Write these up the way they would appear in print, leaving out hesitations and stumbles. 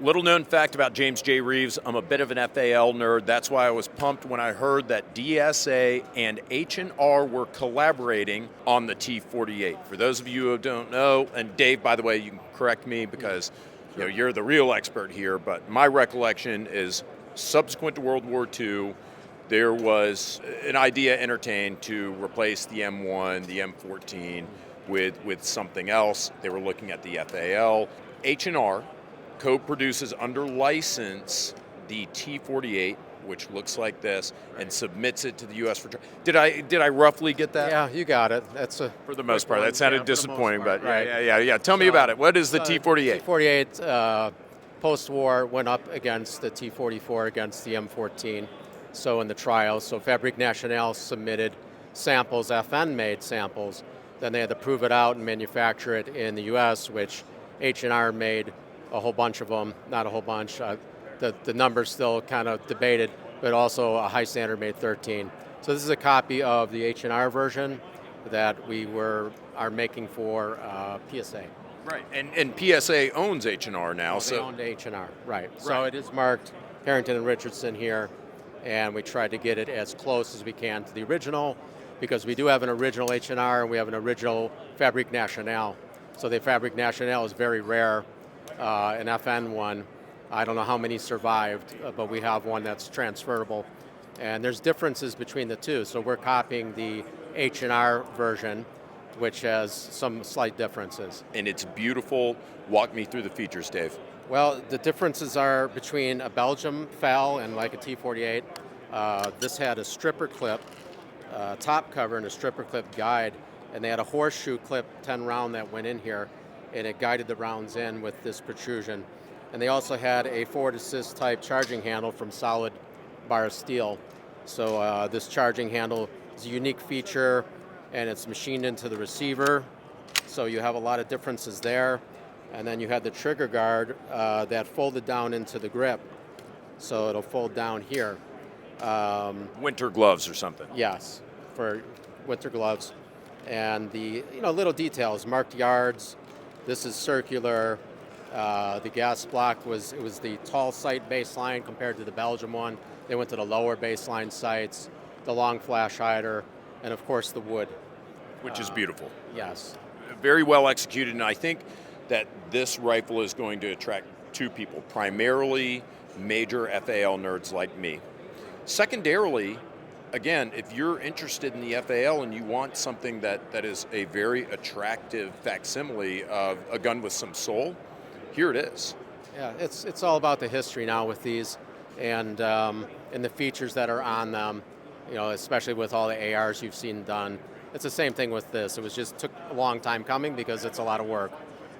Little known fact about James J. Reeves, I'm a bit of an FAL nerd. That's why I was pumped when I heard that DSA and H&R were collaborating on the T48. For those of you who don't know, and Dave, by the way, you can correct me because you're the real expert here, but my recollection is subsequent to World War II, there was an idea entertained to replace the M1, the M14 with something else. They were looking at the FAL. H&R co-produces under license the T48, which looks like this, and submits it to the U.S. for trial. Did I roughly get that? Yeah, you got it. That's for the most part. That sounded disappointing, but right. Yeah. Tell me about it. What is the T48? T48 post-war went up against the T44 against the M14. So in the trials, so Fabrique Nationale submitted samples, FN-made samples. Then they had to prove it out and manufacture it in the U.S., which H&R made a whole bunch of them, not a whole bunch. The number's still kind of debated, but also a high standard made 13. So this is a copy of the H&R version that we are making for PSA. Right, and PSA owns H&R now. They owned H&R, right. So it is marked Harrington and Richardson here, and we tried to get it as close as we can to the original, because we do have an original H&R and we have an original Fabrique Nationale. So the Fabrique Nationale is very rare, an FN one. I don't know how many survived, but we have one that's transferable. And there's differences between the two. So we're copying the H&R version, which has some slight differences. And it's beautiful. Walk me through the features, Dave. Well, the differences are between a Belgium FAL and like a T48. This had a stripper clip, top cover and a stripper clip guide, and they had a horseshoe clip 10 round that went in here, and it guided the rounds in with this protrusion. And they also had a forward assist type charging handle from solid bar steel. So this charging handle is a unique feature, and it's machined into the receiver. So you have a lot of differences there. And then you had the trigger guard that folded down into the grip. So it'll fold down here. Winter gloves or something. Yes, for winter gloves. And the little details, marked yards. This is circular. The gas block was the tall sight baseline compared to the Belgium one. They went to the lower baseline sights, the long flash hider, and of course the wood. Which is beautiful. Yes. Very well executed, and I think that this rifle is going to attract two people, primarily major FAL nerds like me. Secondarily, again, if you're interested in the FAL and you want something that is a very attractive facsimile of a gun with some soul, here it is. Yeah, it's all about the history now with these, and the features that are on them. Especially with all the ARs you've seen done. It's the same thing with this. It was just took a long time coming because it's a lot of work.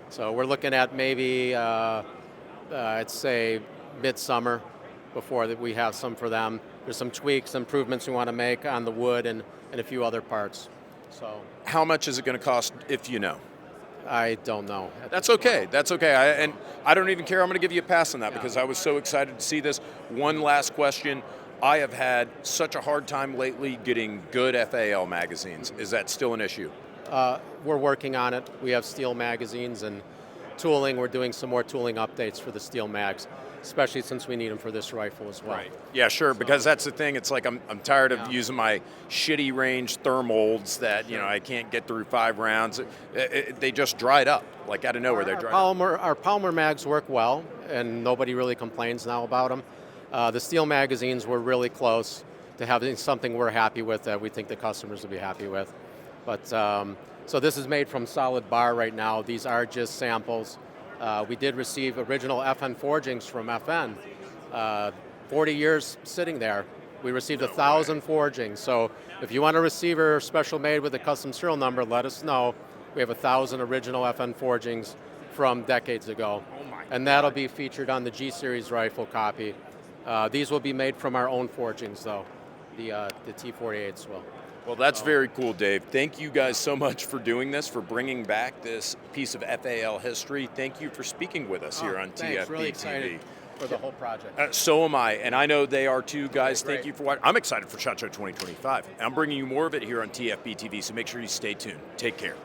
So we're looking at maybe I'd say midsummer before that we have some for them. There's some tweaks, improvements we want to make on the wood and a few other parts. So how much is it going to cost if you know? I don't know. That's okay. That's okay. And I don't even care. I'm going to give you a pass on that because I was so excited to see this. One last question. I have had such a hard time lately getting good FAL magazines. Is that still an issue? We're working on it. We have steel magazines and tooling. We're doing some more tooling updates for the steel mags, especially since we need them for this rifle as well. Right. Yeah, sure, because that's the thing. It's like I'm tired of using my shitty range thermals that I can't get through 5 rounds. They just dried up, like out of nowhere. They dried up. Our Polymer mags work well, and nobody really complains now about them. The steel magazines were really close to having something we're happy with that we think the customers will be happy with. But so this is made from solid bar right now. These are just samples. We did receive original FN forgings from FN. 40 years sitting there. We received 1,000 forgings. So if you want a receiver special made with a custom serial number, let us know. We have 1,000 original FN forgings from decades ago. And that'll be featured on the G Series rifle copy. These will be made from our own forgings, though, the T48s will. Well, that's very cool, Dave. Thank you guys so much for doing this, for bringing back this piece of FAL history. Thank you for speaking with us here on TFBTV. Really excited for the whole project. So am I, and I know they are too, guys. Thank you for watching. I'm excited for SHOT Show 2025. I'm bringing you more of it here on TFBTV, so make sure you stay tuned. Take care.